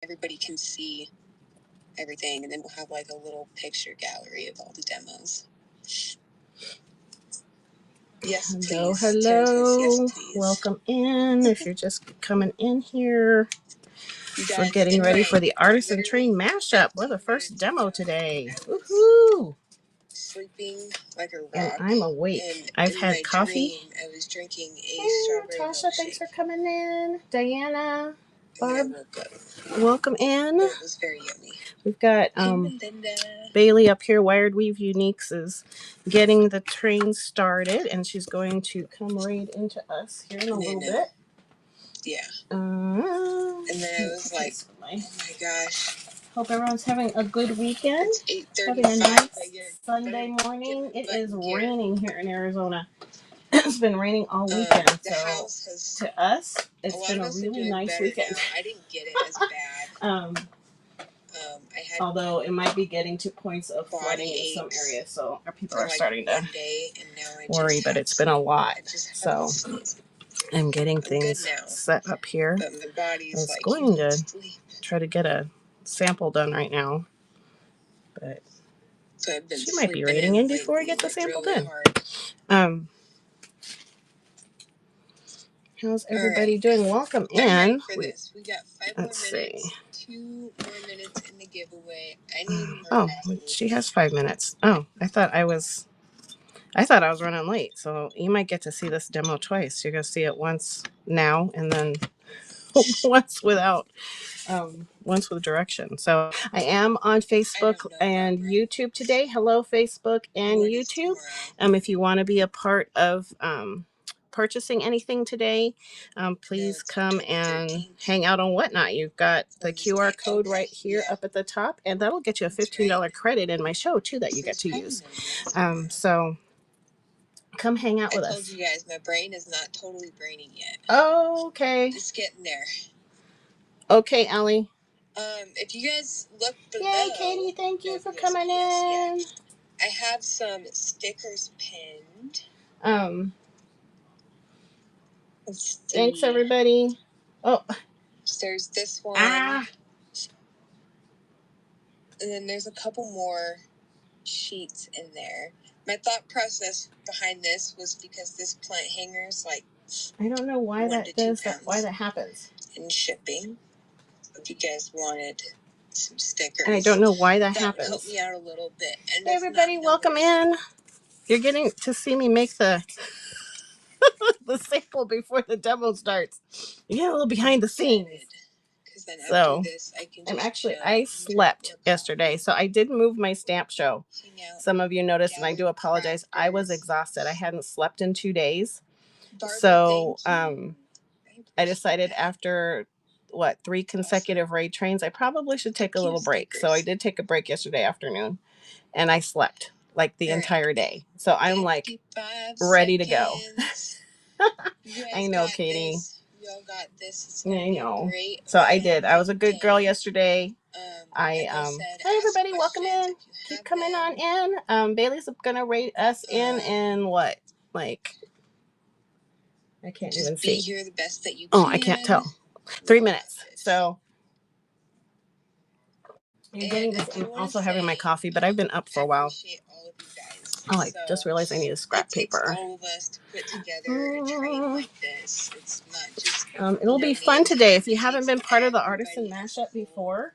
everybody can see everything, and then we'll have like a little picture gallery of all the demos. Yes, hello, please. hello. Yes, please. Welcome in. If you're just coming in here, we're getting ready for the Artisan Train Mashup. We're the first demo today. Woohoo! Sleeping like a rock. And I'm awake. I've had coffee. I was drinking a hey, Natasha, thanks for coming in. Diana, Barb, welcome in. It was very yummy. We've got Bailey up here. Wired Weave Uniques is getting the train started, and she's going to come right into us here in a little bit. Yeah. And then I was like, oh my gosh. Hope everyone's having a good weekend. It's 8:35. Having a nice Sunday morning. It is raining here in Arizona. It's been raining all weekend. So to us, it's been a really nice weekend. I didn't get it as bad. Although it might be getting to points of flooding in some areas, so our people are starting to worry, but it's been a lot. So I'm getting things set up here. I was going to try to get a sample done right now, but she might be raiding in before I get the sample done. How's everybody doing? Welcome in. Let's see. 2 more minutes in the giveaway. She has 5 minutes. Oh, I thought I was running late. So you might get to see this demo twice. You're gonna see it once now and then once without. Once with direction. So I am on Facebook and YouTube today. Hello, Facebook and YouTube. If you want to be a part of purchasing anything today, please come and hang out on Whatnot. You've got the QR code right here up at the top, and that'll get you a $15 credit in my show too that you get to use. So come hang out with us. I told you guys my brain is not totally braining yet. Okay. It's getting there. Okay, Allie. If you guys look below... Yay, Katie, thank you for coming in. I have some stickers pinned. Thanks, everybody. Oh. There's this one. And then there's a couple more sheets in there. My thought process behind this was because this plant hanger is like... I don't know why that does that. Why that happens. In shipping. If you guys wanted some stickers. And I don't know why that happens. Help me out a little bit. And hey, everybody, welcome in. You're getting to see me make the the sample before the demo starts. You get a little behind the scenes. So I slept yesterday, so I did move my stamp show. Some of you noticed, and I do apologize. I was exhausted. I hadn't slept in 2 days, so I decided after 3 consecutive raid trains, I probably should take a little break. So I did take a break yesterday afternoon, and I slept like the entire day. So I'm like ready to go. I know, Katie. Y'all got this. I know. So I did. I was a good girl yesterday. Hi everybody, welcome in. Keep coming on in. Bailey's gonna rate us in what? Like, I can't even see. Here the best that you can. Oh, I can't tell. 3 minutes. So you're getting this. I'm also having my coffee, but I've been up for a while. Oh, I just realized I need a scrap paper. All of us to put together a train like this. It's not just. It'll be fun today. If you haven't been part of the Artisan Mashup before,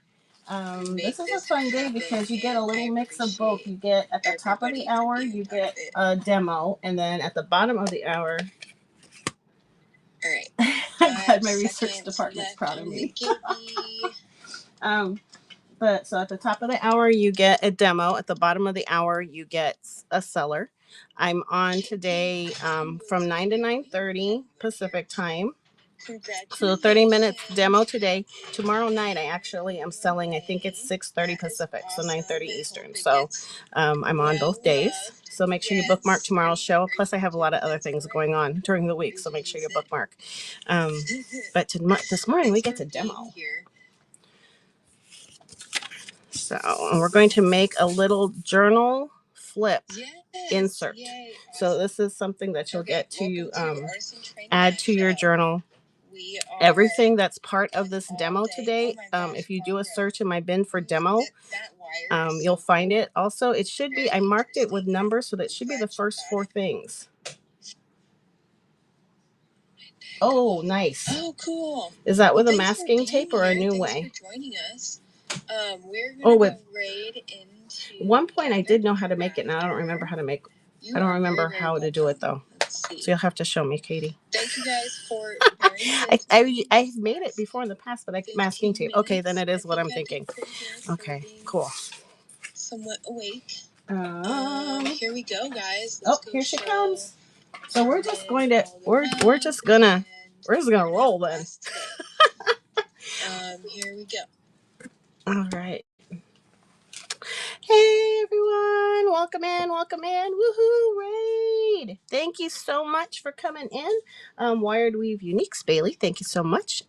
this is a fun day because you get a little mix of both. You get at the top of the hour, you get a demo, and then at the bottom of the hour. All right. I'm glad my research department's proud of me. But so at the top of the hour, you get a demo. At the bottom of the hour, you get a seller. I'm on today from 9 to 9:30 Pacific time. So 30 minutes demo today. Tomorrow night, I actually am selling, I think it's 6:30 Pacific, so 9:30 Eastern. So I'm on both days. So make sure you bookmark tomorrow's show. Plus, I have a lot of other things going on during the week, so make sure you bookmark. But this morning, we get to demo. So, and we're going to make a little journal flip insert. So this is something that you'll get to add to your journal everything that's part of this demo today. If you do a search in my bin for demo, you'll find it. Also, it should be, I marked it with numbers, so that should be the first 4 things. Oh, nice. Oh, cool. Is that with a masking tape or a new way? Thanks for joining us. We're gonna go raid into. At one point, I did know how to make it. Now I don't remember how to make. I don't remember how to do it though. So you'll have to show me, Katie. Thank you guys for bearing with I've made it before in the past, but masking tape. Okay, then it is what I'm thinking. Okay, cool. Somewhat awake. Here we go, guys. Here she comes. So we're just going to we're just gonna roll then. Here we go. All right. Hey everyone, welcome in, woohoo, raid. Thank you so much for coming in. Wired Weave Uniques, Bailey, thank you so much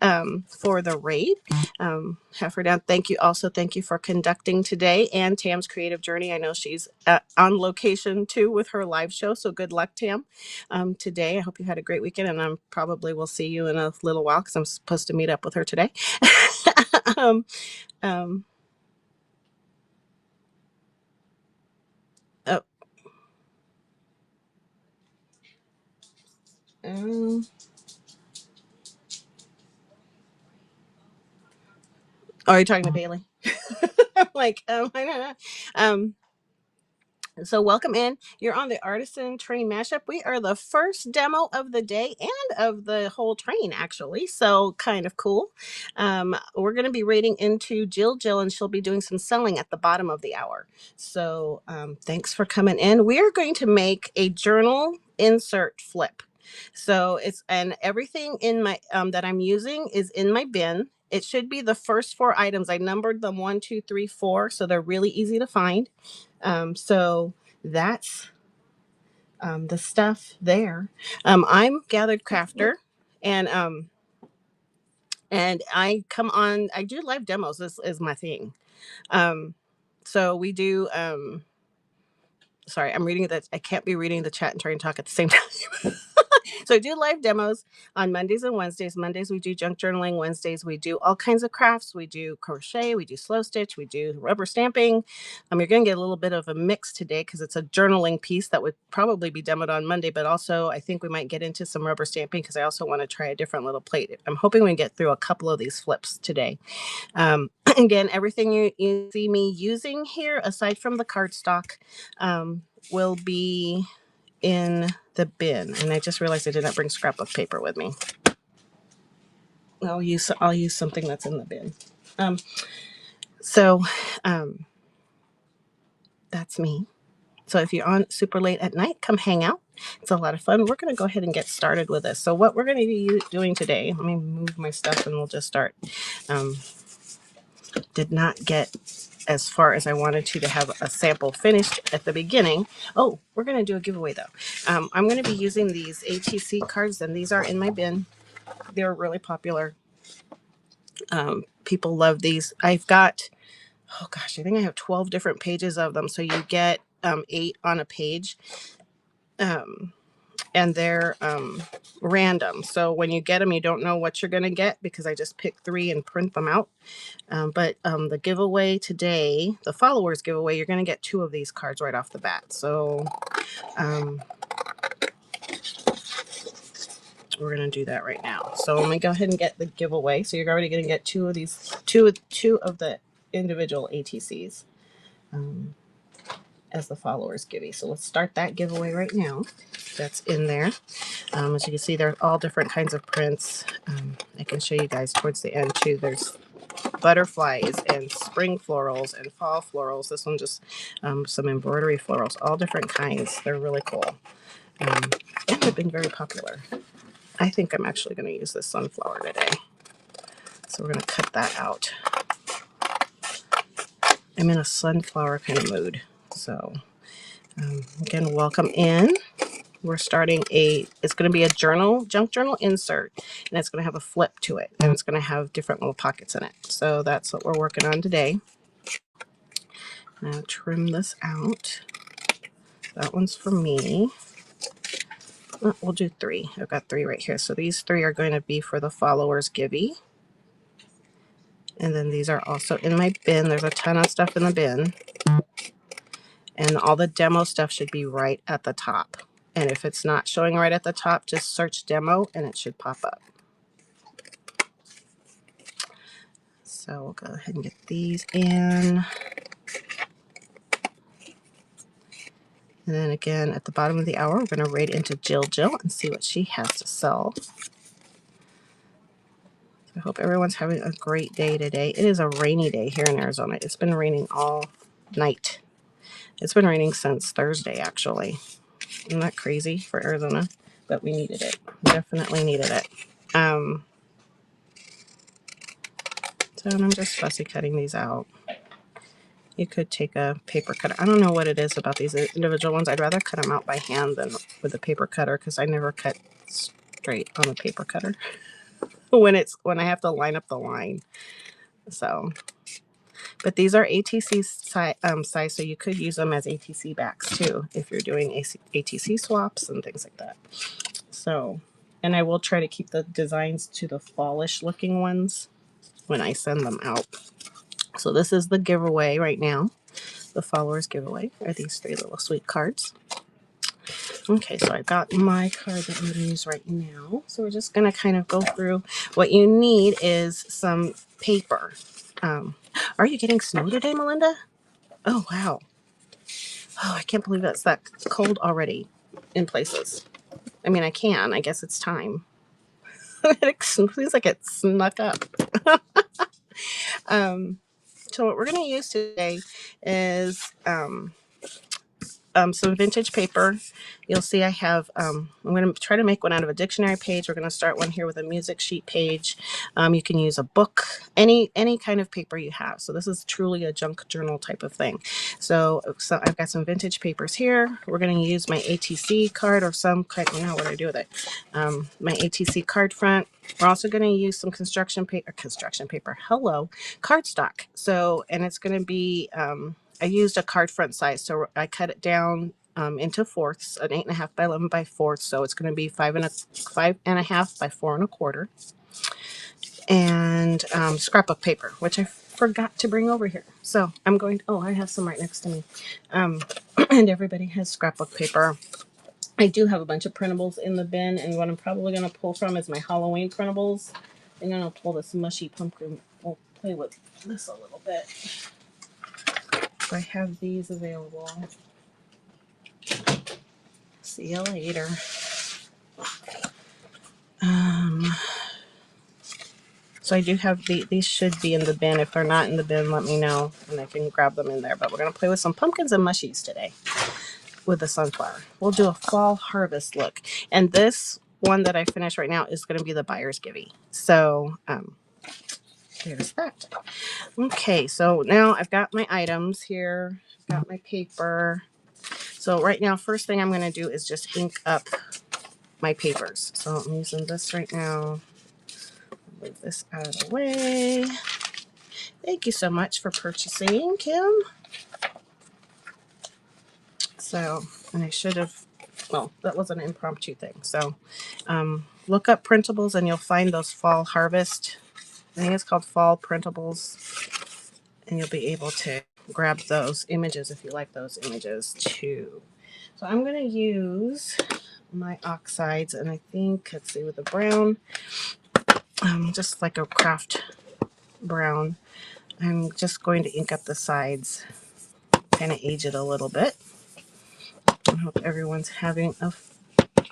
for the raid. Heifer down, thank you for conducting today, and Tam's Creative Journey. I know she's on location too with her live show, so good luck, Tam, today. I hope you had a great weekend, and I probably will see you in a little while because I'm supposed to meet up with her today. Oh. Are you talking to Bailey? I'm like, I don't know. So welcome in. You're on the Artisan Train Mashup. We are the first demo of the day and of the whole train, actually. So kind of cool. We're going to be raiding into Jill, and she'll be doing some selling at the bottom of the hour. So thanks for coming in. We are going to make a journal insert flip. So and everything in my that I'm using is in my bin. It should be the first 4 items. I numbered them 1, 2, 3, 4, so they're really easy to find. So that's the stuff there. I'm Gathered Crafter, and I come on. I do live demos. This is my thing. So we do. Sorry, I'm reading that. I can't be reading the chat and trying to talk at the same time. So I do live demos on Mondays and Wednesdays. Mondays we do junk journaling. Wednesdays we do all kinds of crafts. We do crochet, we do slow stitch, we do rubber stamping. You're going to get a little bit of a mix today because it's a journaling piece that would probably be demoed on Monday, but also I think we might get into some rubber stamping because I also want to try a different little plate. I'm hoping we get through a couple of these flips today. Again, everything you see me using here, aside from the cardstock, will be in the bin. And I just realized I did not bring scrapbook paper with me. I'll use something that's in the bin. So that's me. So if you're on super late at night, come hang out. It's a lot of fun. We're going to go ahead and get started with this. So what we're going to be doing today, let me move my stuff and we'll just start. Did not get as far as I wanted to have a sample finished at the beginning. Oh, we're going to do a giveaway though. I'm going to be using these ATC cards, and these are in my bin. They're really popular. People love these. I've got, oh gosh, I think I have 12 different pages of them. So you get 8 on a page. And they're random. So when you get them, you don't know what you're going to get because I just pick 3 and print them out. But the giveaway today, the followers giveaway, you're going to get 2 of these cards right off the bat. So we're going to do that right now. So let me go ahead and get the giveaway. So you're already going to get 2 of these, two of the individual ATCs as the followers giveaway. So let's start that giveaway right now. That's in there. As you can see, they're all different kinds of prints. I can show you guys towards the end too. There's butterflies and spring florals and fall florals. This one just some embroidery florals, all different kinds. They're really cool. And they've been very popular. I think I'm actually going to use this sunflower today. So we're going to cut that out. I'm in a sunflower kind of mood. So again, welcome in. We're starting it's going to be a junk journal insert, and it's going to have a flip to it, and it's going to have different little pockets in it. So that's what we're working on today. Now trim this out. That one's for me. We'll do 3. I've got 3 right here. So these 3 are going to be for the followers givey. And then these are also in my bin. There's a ton of stuff in the bin. And all the demo stuff should be right at the top. And if it's not showing right at the top, just search demo and it should pop up. So we'll go ahead and get these in. And then again, at the bottom of the hour, we're going to raid into Jill and see what she has to sell. I hope everyone's having a great day today. It is a rainy day here in Arizona. It's been raining all night. It's been raining since Thursday, actually. Isn't that crazy for Arizona? But we needed it. Definitely needed it. So I'm just fussy cutting these out. You could take a paper cutter. I don't know what it is about these individual ones. I'd rather cut them out by hand than with a paper cutter because I never cut straight on the paper cutter when I have to line up the line. So, but these are ATC size, so you could use them as ATC backs too if you're doing ATC swaps and things like that. So, and I will try to keep the designs to the fallish looking ones when I send them out. So this is the giveaway right now. The followers giveaway are these 3 little sweet cards. Okay, so I got my card that I'm going to use right now. So we're just going to kind of go through. What you need is some paper. Are you getting snow today, Melinda? Oh, wow. Oh, I can't believe it's that cold already in places. I mean, I guess it's time. It seems like it snuck up. So what we're going to use today is some vintage paper. You'll see I have, I'm going to try to make one out of a dictionary page. We're going to start one here with a music sheet page. You can use a book, any kind of paper you have. So this is truly a junk journal type of thing. So I've got some vintage papers here. We're going to use my ATC card or some kind, I don't know what I do with it. My ATC card front. We're also going to use some construction paper, cardstock. So, and it's going to be, I used a card front size, so I cut it down into fourths, an 8.5 by 11 by 4. So it's going to be 5.5 by 4 1/4, and scrapbook paper, which I forgot to bring over here. So I'm going. Oh, I have some right next to me, and everybody has scrapbook paper. I do have a bunch of printables in the bin, and what I'm probably going to pull from is my Halloween printables. I'm going to pull this mushy pumpkin. We'll play with this a little bit. I have these available. See you later. So I do have these should be in the bin. If they're not in the bin, let me know and I can grab them in there. But we're going to play with some pumpkins and mushies today with the sunflower. We'll do a fall harvest look. And this one that I finished right now is going to be the buyer's givey. So there's that. Okay, so now I've got my items here. Got my paper. So right now, first thing I'm going to do is just ink up my papers. So I'm using this right now. Move this out of the way. Thank you so much for purchasing, Kim. So, and I should have, well, that was an impromptu thing. So look up printables and you'll find those fall harvest. I think it's called fall printables. And you'll be able to grab those images if you like those images too. So I'm going to use my oxides, and I think, let's see, with the brown, just like a craft brown, I'm just going to ink up the sides, kind of age it a little bit. I hope everyone's having a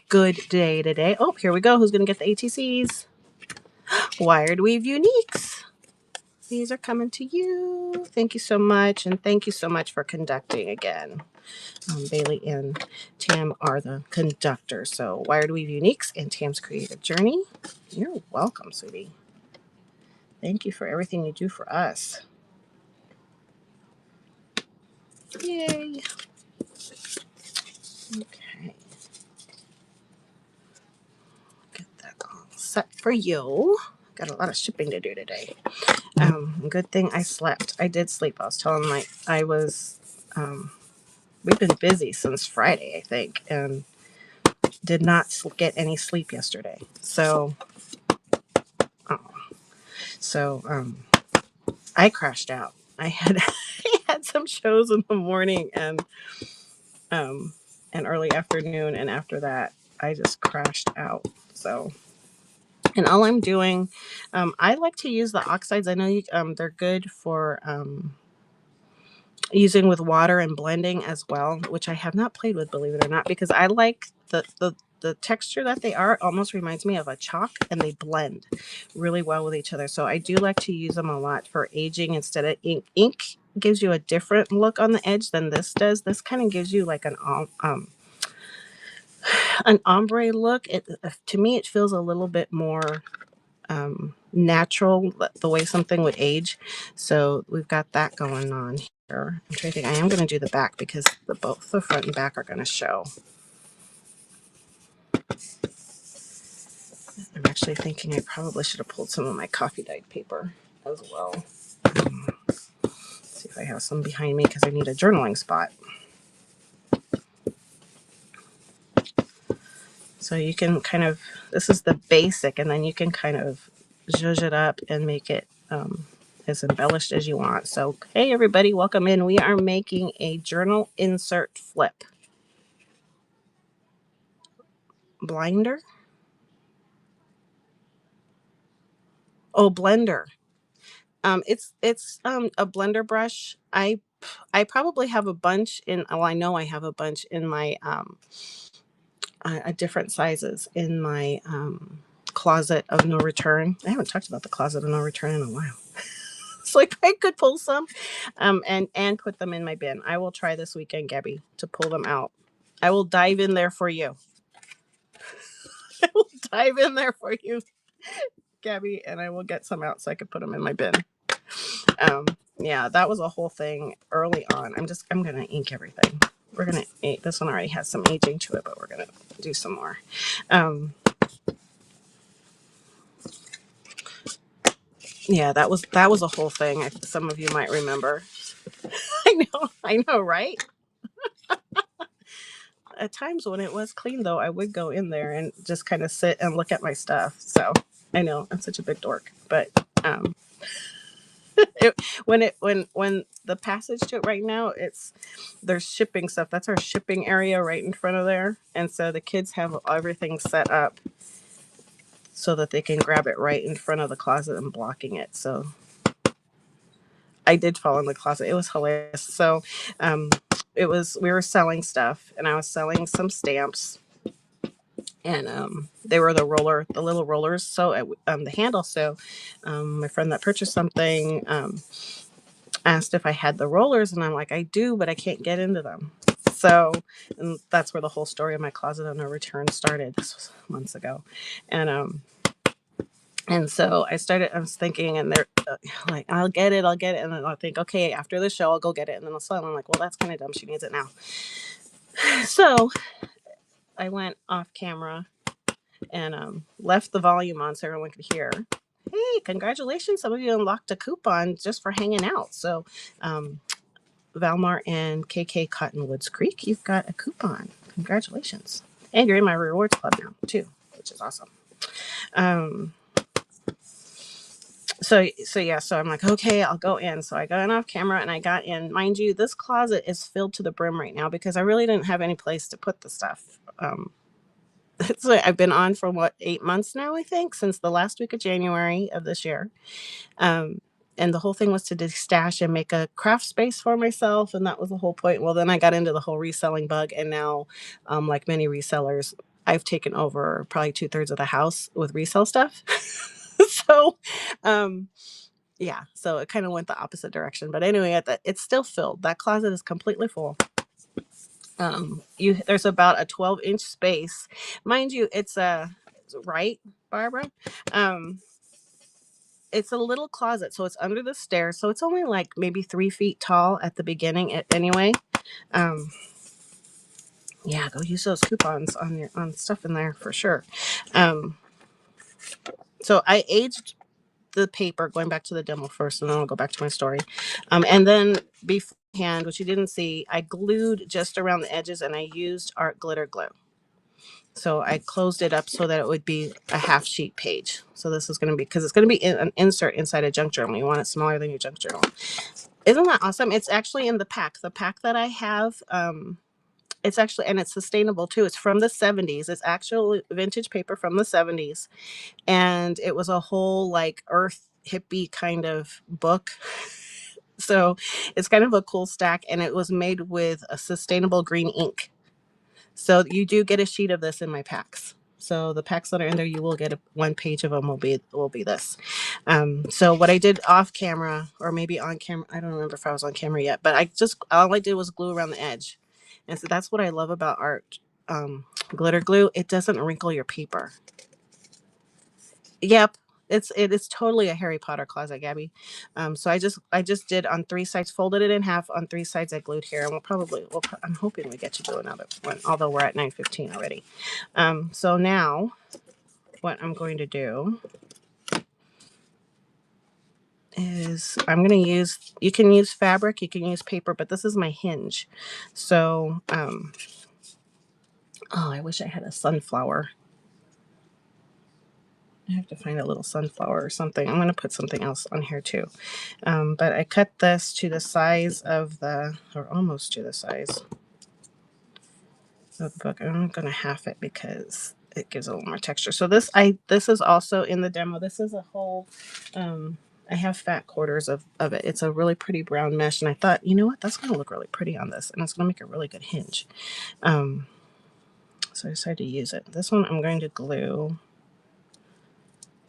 good day today. Oh, here we go. Who's going to get the ATCs? Wired Weave Uniques. These are coming to you. Thank you so much, and thank you so much for conducting again. Bailey and Tam are the conductors. So Wired Weave Uniques and Tam's Creative Journey. You're welcome, sweetie. Thank you for everything you do for us. Yay. Okay. Get that all set for you. Got a lot of shipping to do today. Good thing I slept. I did sleep. I was telling we've been busy since Friday, I think. And did not get any sleep yesterday. So, oh, so I crashed out. I had I had some shows in the morning um, and early afternoon, and after that, I just crashed out. So, and all I'm doing, I like to use the oxides. I know they're good for using with water and blending as well, which I have not played with, believe it or not, because I like the texture that they are. Almost reminds me of a chalk, and they blend really well with each other. So I do like to use them a lot for aging instead of ink. Ink gives you a different look on the edge than this does. This kind of gives you like an ombre look. It to me it feels a little bit more natural, the way something would age. So we've got that going on here. I'm trying to think. I am going to do the back because both the front and back are going to show. I'm actually thinking I probably should have pulled some of my coffee dyed paper as well. See if I have some behind me because I need a journaling spot. So you can kind of, this is the basic, and then you can kind of zhuzh it up and make it as embellished as you want. So, hey everybody, welcome in. We are making a journal insert flip. Blinder? Oh, blender. It's a blender brush. I probably have a bunch in, well, I know I have a bunch in my different sizes in my closet of no return. I haven't talked about the closet of no return in a while. So like I could pull some and put them in my bin. I will try this weekend, Gabby, to pull them out. I will dive in there for you. I will dive in there for you, Gabby, and I will get some out so I could put them in my bin. Yeah, that was a whole thing early on. I'm gonna ink everything. We're gonna this one already has some aging to it, but we're gonna do some more. Yeah, that was a whole thing. Some of you might remember. I know, right? At times when it was clean, though, I would go in there and just kind of sit and look at my stuff. So I know I'm such a big dork, but when the passage to it right now, there's shipping stuff. That's our shipping area right in front of there, and so the kids have everything set up so that they can grab it right in front of the closet and blocking it. So I did fall in the closet. It was hilarious. So we were selling stuff, and I was selling some stamps, and they were the little rollers. So the handle. So my friend that purchased something asked if I had the rollers, and I'm like, I do, but I can't get into them. So, and that's where the whole story of my closet of no return started. This was months ago, and so I was thinking, and they're like, I'll get it. And then I'll think, okay, after the show, I'll go get it. And then I'll sell it. I'm like, well, that's kind of dumb. She needs it now. So I went off camera and left the volume on so everyone could hear. Hey, congratulations. Some of you unlocked a coupon just for hanging out. So, Valmar and KK Cottonwoods Creek, you've got a coupon. Congratulations. And you're in my rewards club now, too, which is awesome. So I'm like, okay, I'll go in. So I got in off camera and I got in. Mind you, this closet is filled to the brim right now because I really didn't have any place to put the stuff. So I've been on for 8 months now, I think, since the last week of January of this year. And the whole thing was to stash and make a craft space for myself. And that was the whole point. Well, then I got into the whole reselling bug. And now, like many resellers, I've taken over probably 2/3 of the house with resale stuff. So, yeah, so it kind of went the opposite direction. But anyway, it's still filled. That closet is completely full. There's about a 12-inch space. Mind you, it's right, Barbara? It's a little closet, so it's under the stairs. So it's only like maybe 3 feet tall at the beginning anyway. Yeah, go use those coupons on stuff in there for sure. So I aged the paper, going back to the demo first, and then I'll go back to my story. And then beforehand, which you didn't see, I glued just around the edges, and I used art glitter glue. So I closed it up so that it would be a half sheet page. So this is going to be, because it's going to be an insert inside a junk journal. You want it smaller than your junk journal. Isn't that awesome? It's actually in the pack. The pack that I have, it's actually, and it's sustainable too. It's from the 70s. It's actual vintage paper from the 70s. And it was a whole like earth hippie kind of book. So it's kind of a cool stack, and it was made with a sustainable green ink. So you do get a sheet of this in my packs. So the packs that are in there, you will get one page of them will be this. So what I did off camera, or maybe on camera, I don't remember if I was on camera yet, but all I did was glue around the edge. And so that's what I love about art glitter glue. It doesn't wrinkle your paper. Yep. It's totally a Harry Potter closet, Gabby. So I just did on 3 sides, folded it in half on 3 sides. I glued here, and I'm hoping we get to do another one, although we're at 9:15 already. So now what I'm going to do is I'm going to use, you can use fabric, you can use paper, but this is my hinge. So, oh, I wish I had a sunflower. I have to find a little sunflower or something. I'm going to put something else on here too. But I cut this to the size of or almost to the size of the book. I'm going to half it because it gives a little more texture. So this is also in the demo. This is a whole, I have fat quarters of it. It's a really pretty brown mesh. And I thought, you know what, that's going to look really pretty on this. And it's going to make a really good hinge. So I decided to use it. This one I'm going to glue.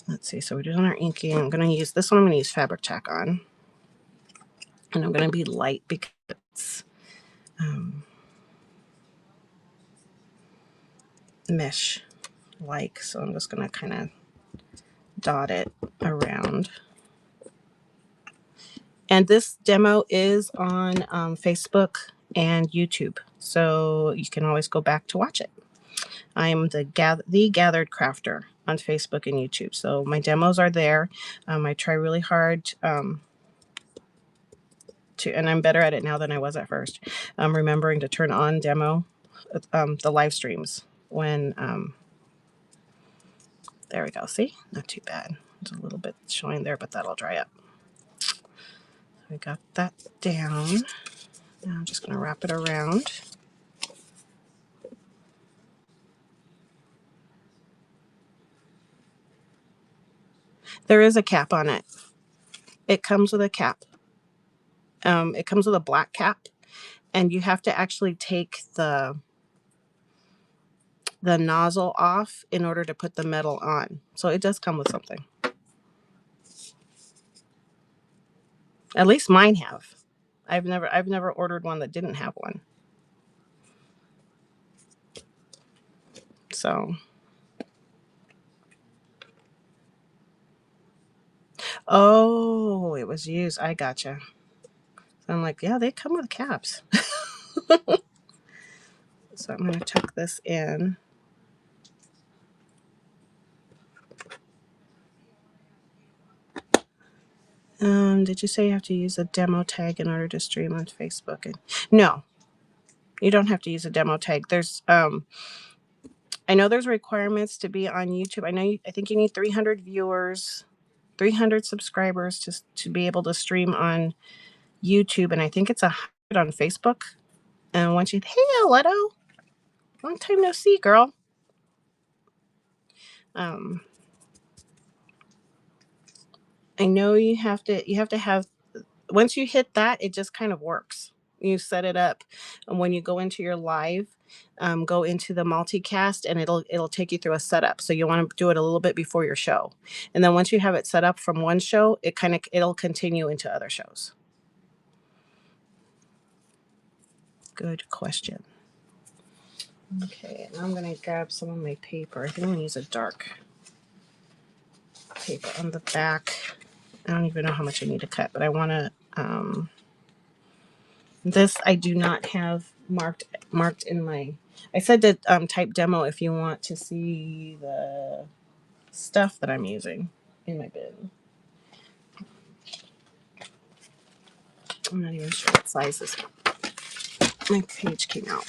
Let's see, so we're doing our inking. I'm going to use this one. I'm going to use fabric tack on. And I'm going to be light because it's mesh like. So I'm just going to kind of dot it around. And this demo is on Facebook and YouTube. So you can always go back to watch it. I'm the Gathered Crafter on Facebook and YouTube. So my demos are there. I try really hard and I'm better at it now than I was at first. I'm remembering to turn on demo, the live streams when, there we go. See, not too bad. There's a little bit showing there, but that'll dry up. I got that down. Now I'm just going to wrap it around. There is a cap on it. It comes with a cap. It comes with a black cap, and you have to actually take the nozzle off in order to put the metal on. So it does come with something. At least mine have. I've never ordered one that didn't have one. So, oh, it was used. I gotcha. So I'm like, yeah, they come with caps. So I'm going to tuck this in. Did you say you have to use a demo tag in order to stream on Facebook? No, you don't have to use a demo tag. There's, I know there's requirements to be on YouTube. I think you need 300 viewers, 300 subscribers to be able to stream on YouTube, and I think it's 100 on Facebook. And once hey, Aletto, long time no see, girl. I know you have to have, once you hit that, it just kind of works. You set it up, and when you go into your live, go into the multicast, and it'll take you through a setup. So you want to do it a little bit before your show, and then once you have it set up from one show, it'll continue into other shows. Good question. Okay, now I'm going to grab some of my paper. I think I'm going to use a dark paper on the back. I don't even know how much I need to cut, but I want to, this I do not have marked in my, I said to type demo if you want to see the stuff that I'm using in my bin. I'm not even sure what size this my page came out.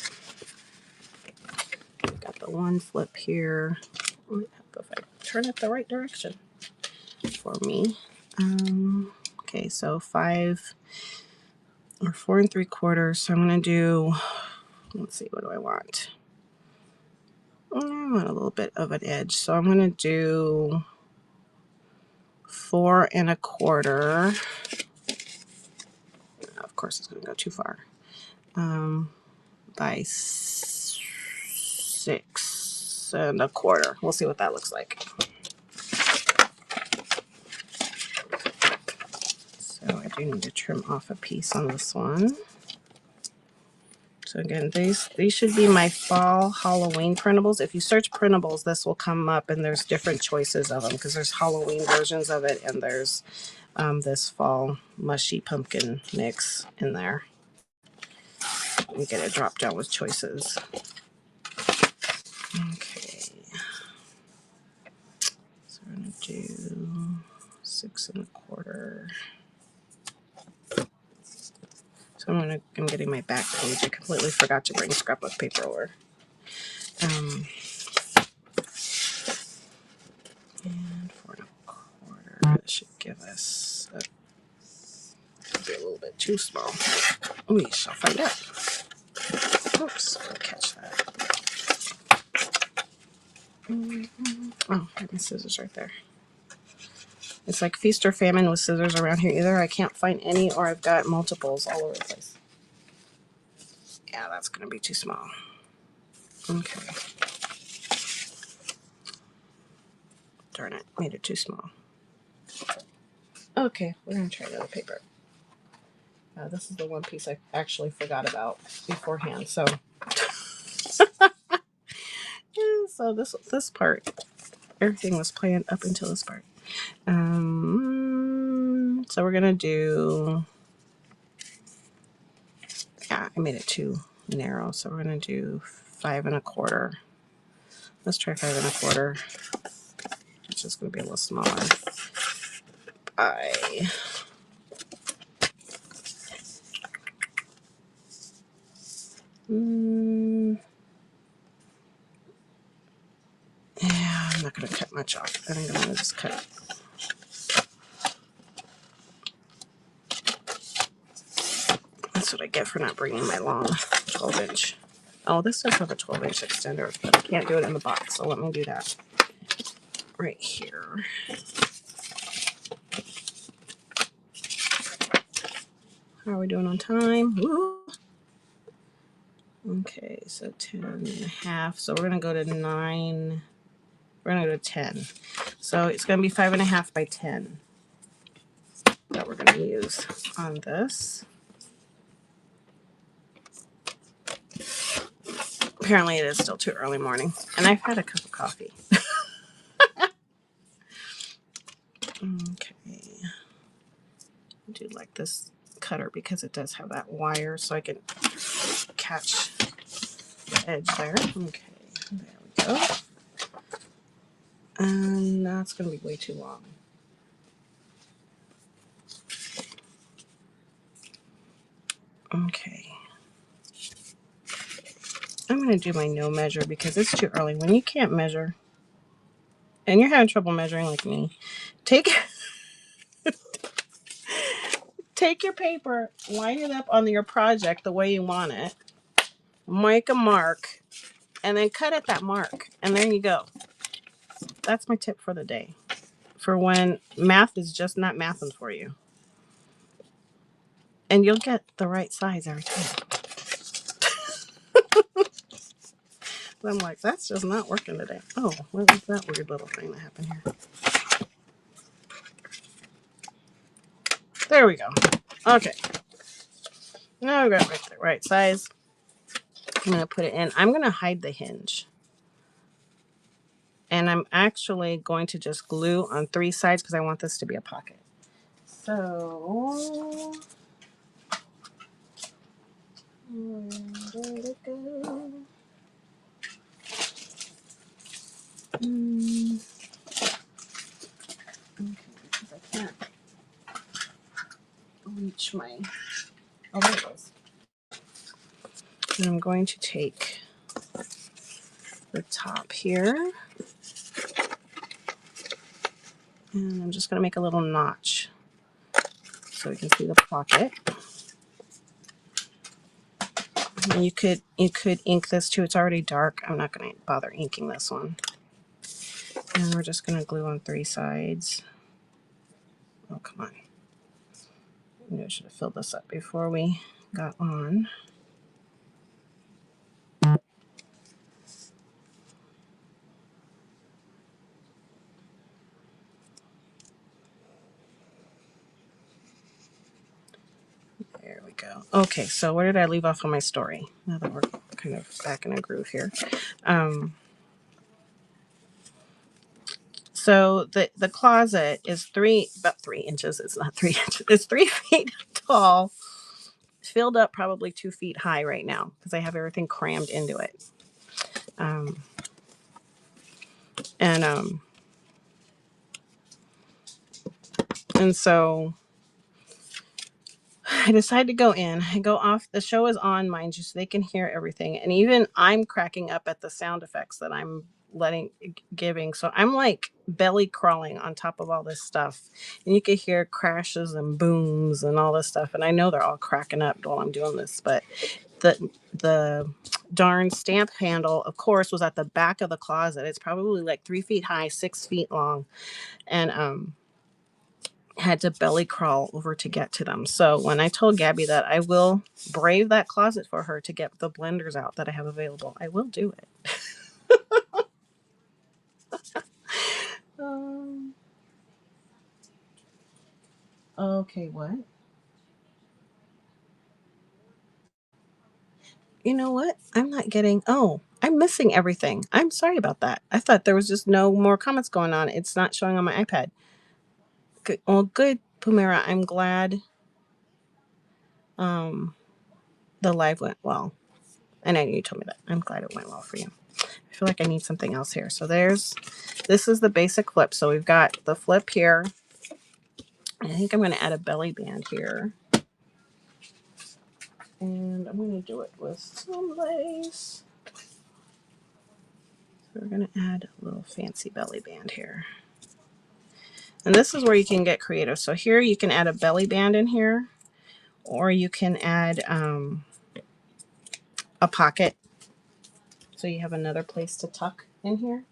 Got the one flip here. Let me help if I turn it the right direction for me. Okay, so 5 or 4 3/4. So I'm going to do, let's see, what do I want? I want a little bit of an edge. So I'm going to do 4 1/4. Of course, it's going to go too far. By 6 1/4. We'll see what that looks like. So I do need to trim off a piece on this one. So again, these should be my fall Halloween printables. If you search printables, this will come up, and there's different choices of them because there's Halloween versions of it, and there's this fall mushy pumpkin mix in there. Let me get it dropped down with choices. Okay. So we're going to do 6 1/4. So I'm getting my back page. I completely forgot to bring scrapbook paper over. And 4 1/4. This should give us be a little bit too small. We shall find out. Oops, I'll catch that. Oh, I have my scissors right there. It's like feast or famine with scissors around here. Either I can't find any or I've got multiples all over the place. Yeah, that's going to be too small. Okay. Darn it, made it too small. Okay, we're going to try the other paper. This is the one piece I actually forgot about beforehand. So, so this part, everything was planned up until this part. So we're going to do, yeah, I made it too narrow. So we're going to do 5 1/4. Let's try 5 1/4. It's just going to be a little smaller. Yeah, I'm not going to cut much off. I think I'm going to just cut. That's what I get for not bringing my long 12-inch. Oh, this does have a 12-inch extender, but I can't do it in the box, so let me do that right here. How are we doing on time? Woo! Okay, so 10 1/2. So we're going to go to 9. We're going to go to 10. So it's going to be 5 1/2 by 10 that we're going to use on this. Apparently it is still too early morning, and I've had a cup of coffee. Okay. I do like this cutter because it does have that wire, so I can catch the edge there. Okay, there we go. And that's going to be way too long. Okay. I'm going to do my no measure because it's too early. When you can't measure, and you're having trouble measuring like me, take your paper, line it up on your project the way you want it, make a mark, and then cut at that mark. And there you go. That's my tip for the day. For when math is just not mathing for you. And you'll get the right size every time. I'm like, that's just not working today. Oh, what was that weird little thing that happened here? There we go. Okay. Now we got the right size. I'm going to put it in. I'm going to hide the hinge. And I'm actually going to just glue on 3 sides because I want this to be a pocket. So, where did it go? Okay, because I can't reach my, oh, there it goes. And I'm going to take the top here. And I'm just going to make a little notch so we can see the pocket. And you could ink this too. It's already dark. I'm not going to bother inking this one. And we're just going to glue on 3 sides. Oh, come on. Maybe I should have filled this up before we got on. There we go. Okay, so where did I leave off on my story? Now that we're kind of back in a groove here. So the closet is about 3 inches. It's not 3 inches. It's 3 feet tall. Filled up probably 2 feet high right now because I have everything crammed into it. And so I decided to go in and go off. The show is on, mind you, so they can hear everything. And even I'm cracking up at the sound effects that I'm giving. So I'm like belly crawling on top of all this stuff. And you could hear crashes and booms and all this stuff. And I know they're all cracking up while I'm doing this. But the darn stamp handle, of course, was at the back of the closet. It's probably like 3 feet high, 6 feet long. And had to belly crawl over to get to them. So when I told Gabby that I will brave that closet for her to get the blenders out that I have available, I will do it. Okay, what? You know what? I'm not getting, I'm missing everything. I'm sorry about that. I thought there was just no more comments going on. It's not showing on my iPad. Good. Well, good, Pumera. I'm glad the live went well. And I know you told me that. I'm glad it went well for you. I feel like I need something else here. So this is the basic flip. So we've got the flip here. I think I'm going to add a belly band here. And I'm going to do it with some lace. So we're going to add a little fancy belly band here. And this is where you can get creative. So here you can add a belly band in here, or you can add a pocket. So you have another place to tuck in here.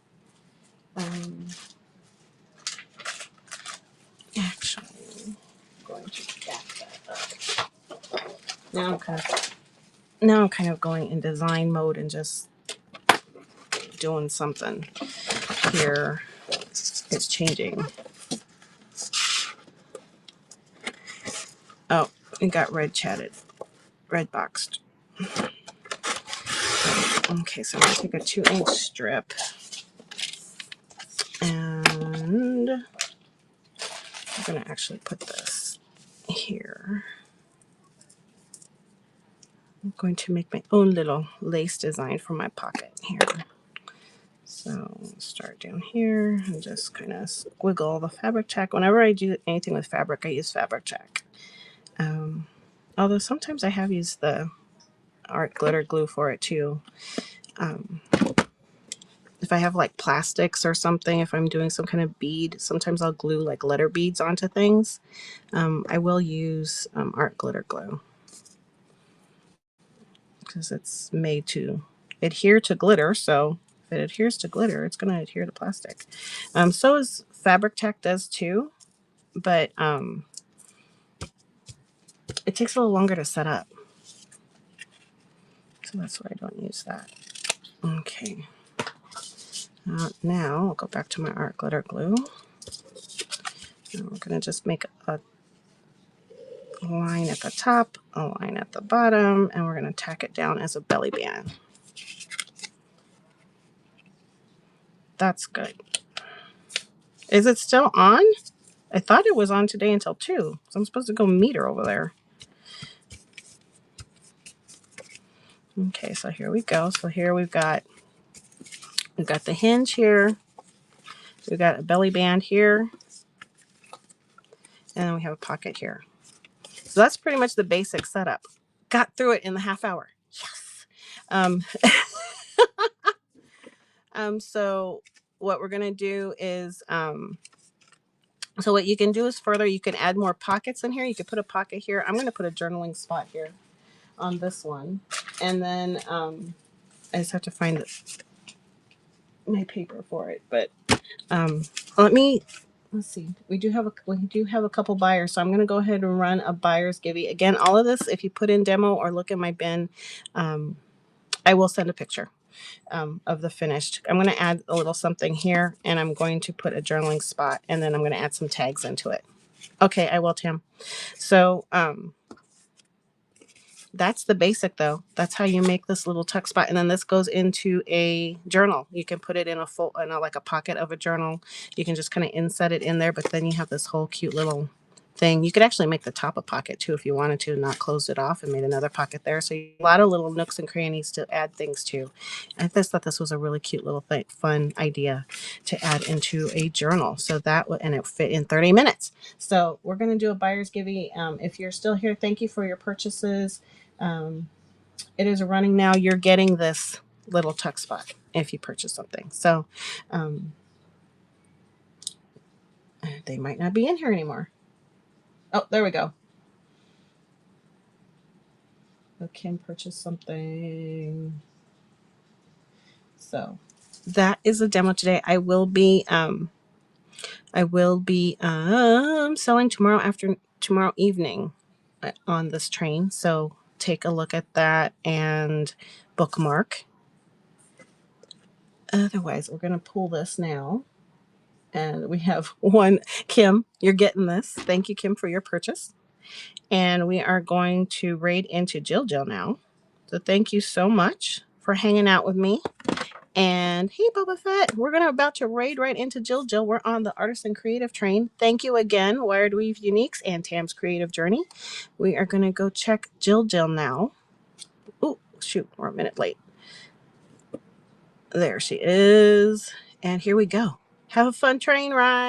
Actually, I'm going to back that up. Now I'm kind of going in design mode and just doing something here. It's changing. Oh, it got red boxed. Okay, so I'm going to take a 2-inch strip and I'm going to actually put this here. I'm going to make my own little lace design for my pocket here. So start down here and just kind of squiggle the fabric check. Whenever I do anything with fabric, I use fabric check. Although sometimes I have used the art glitter glue for it too. If I have like plastics or something, if I'm doing some kind of bead, sometimes I'll glue like letter beads onto things. I will use art glitter glue because it's made to adhere to glitter. So if it adheres to glitter, it's going to adhere to plastic. So is fabric tech does too, but it takes a little longer to set up. So that's why I don't use that. Okay. Now I'll go back to my art glitter glue. And we're going to just make a line at the top, a line at the bottom, and we're going to tack it down as a belly band. That's good. Is it still on? I thought it was on today until 2. So I'm supposed to go meet her over there. Okay, so here we go. So here we've got the hinge here. We've got a belly band here. And then we have a pocket here. So that's pretty much the basic setup. Got through it in the half hour. Yes. So what we're going to do is, so what you can do is further, you can add more pockets in here. You could put a pocket here. I'm going to put a journaling spot here on this one. And then I just have to find my paper for it. But let's see. We do have a couple buyers. So I'm going to go ahead and run a buyer's givey. Again, all of this, if you put in demo or look at my bin, I will send a picture of the finished. I'm going to add a little something here, and I'm going to put a journaling spot, and then I'm going to add some tags into it. Okay, I will, Tim. So that's the basic, though. That's how you make this little tuck spot, and then this goes into a journal. You can put it in like a pocket of a journal. You can just kind of inset it in there, but then you have this whole cute little thing. You could actually make the top a pocket too if you wanted to, and not close it off and made another pocket there. So a lot of little nooks and crannies to add things to. I just thought this was a really cute little fun idea to add into a journal. So and it fit in 30 minutes. So we're going to do a buyer's givey. If you're still here, thank you for your purchases. It is running now. You're getting this little tuck spot if you purchase something. So they might not be in here anymore. Oh, there we go. Oh, Kim purchased something. So that is a demo today. I will be selling tomorrow evening on this train. So take a look at that and bookmark. Otherwise, we're going to pull this now. And we have one. Kim, you're getting this. Thank you, Kim, for your purchase. And we are going to raid into Jill now. So thank you so much for hanging out with me. And hey, Boba Fett, we're about to raid right into Jill. We're on the Artisan Creative Train. Thank you again, Wired Weave Uniques and Tam's Creative Journey. We are going to go check Jill now. Oh, shoot, we're a minute late. There she is. And here we go. Have a fun train ride.